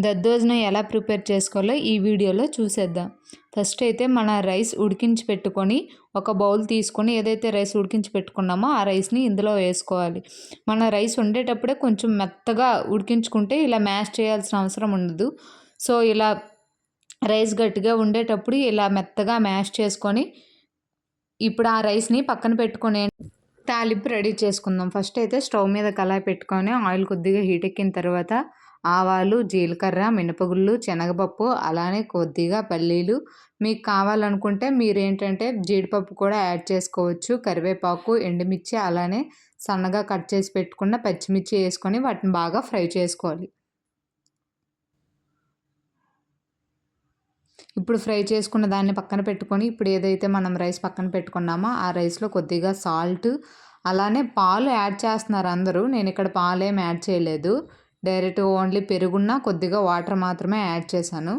దద్దోజనం ఎలా ప్రిపేర్ చేసుకోవాలో ఈ వీడియోలో చూసేద్దాం. ఫస్ట్ అయితే మన రైస్ ఉడికించి పెట్టుకొని ఒక బౌల్ తీసుకొని ఏదైతే రైస్ ఉడికించి పెట్టుకున్నామో ఆ రైస్ని ఇందులో వేసుకోవాలి. మన రైస్ వండేటప్పుడే కొంచెం మెత్తగా ఉడికించుకుంటే ఇలా మ్యాష్ చేయాల్సిన అవసరం ఉండదు. సో ఇలా రైస్ గట్టిగా ఉండేటప్పుడు ఇలా మెత్తగా మ్యాష్ చేసుకొని ఇప్పుడు ఆ రైస్ని పక్కన పెట్టుకొని తాలింపు రెడీ చేసుకుందాం. ఫస్ట్ అయితే స్టవ్ మీద కళాయి పెట్టుకొని ఆయిల్ కొద్దిగా హీట్ ఎక్కిన తర్వాత ఆవాలు, జీలకర్ర, మినపగుళ్ళు, శనగపప్పు, అలానే కొద్దిగా పల్లీలు, మీకు కావాలనుకుంటే మీరేంటంటే జీడిపప్పు కూడా యాడ్ చేసుకోవచ్చు. కరివేపాకు, ఎండుమిర్చి, అలానే సన్నగా కట్ చేసి పెట్టుకున్న పచ్చిమిర్చి వేసుకొని వాటిని బాగా ఫ్రై చేసుకోవాలి. ఇప్పుడు ఫ్రై చేసుకున్న దాన్ని పక్కన పెట్టుకొని ఇప్పుడు ఏదైతే మనం రైస్ పక్కన పెట్టుకున్నామో ఆ రైస్లో కొద్దిగా సాల్ట్, అలానే పాలు యాడ్ చేస్తున్నారు అందరూ. నేను ఇక్కడ పాలు ఏమి యాడ్ చేయలేదు. డైరెక్ట్ ఓన్లీ పెరుగున్న కొద్దిగా వాటర్ మాత్రమే యాడ్ చేశాను.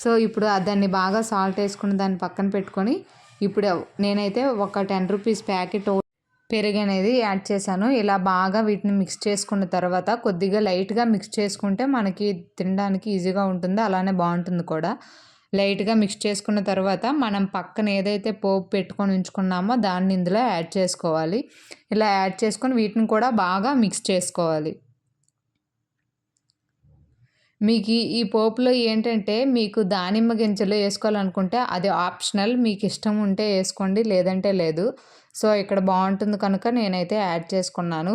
సో ఇప్పుడు దాన్ని బాగా సాల్ట్ వేసుకుని దాన్ని పక్కన పెట్టుకొని ఇప్పుడు నేనైతే ఒక 10 రూపీస్ ప్యాకెట్ పెరుగు అనేది యాడ్ చేశాను. ఇలా బాగా వీటిని మిక్స్ చేసుకున్న తర్వాత కొద్దిగా లైట్గా మిక్స్ చేసుకుంటే మనకి తినడానికి ఈజీగా ఉంటుంది, అలానే బాగుంటుంది కూడా. లైట్గా మిక్స్ చేసుకున్న తర్వాత మనం పక్కన ఏదైతే పోపు పెట్టుకొని ఉంచుకున్నామో దాన్ని ఇందులో యాడ్ చేసుకోవాలి. ఇలా యాడ్ చేసుకొని వీటిని కూడా బాగా మిక్స్ చేసుకోవాలి. మీకు ఈ పోపులో ఏంటంటే మీకు దానిమ్మ గింజలు వేసుకోవాలనుకుంటే అది ఆప్షనల్, మీకు ఇష్టం ఉంటే వేసుకోండి, లేదంటే లేదు. సో ఇక్కడ బాగుంటుంది కనుక నేనైతే యాడ్ చేసుకున్నాను.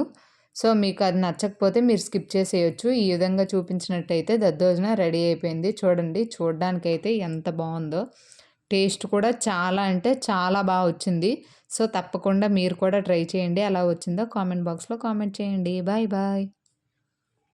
సో మీకు అది నచ్చకపోతే మీరు స్కిప్ చేసేయచ్చు. ఈ విధంగా చూపించినట్టయితే దద్దోజనం రెడీ అయిపోయింది. చూడండి, చూడడానికైతే ఎంత బాగుందో, టేస్ట్ కూడా చాలా అంటే చాలా బాగా వచ్చింది. సో తప్పకుండా మీరు కూడా ట్రై చేయండి. ఎలా వచ్చిందో కామెంట్ బాక్స్లో కామెంట్ చేయండి. Bye bye.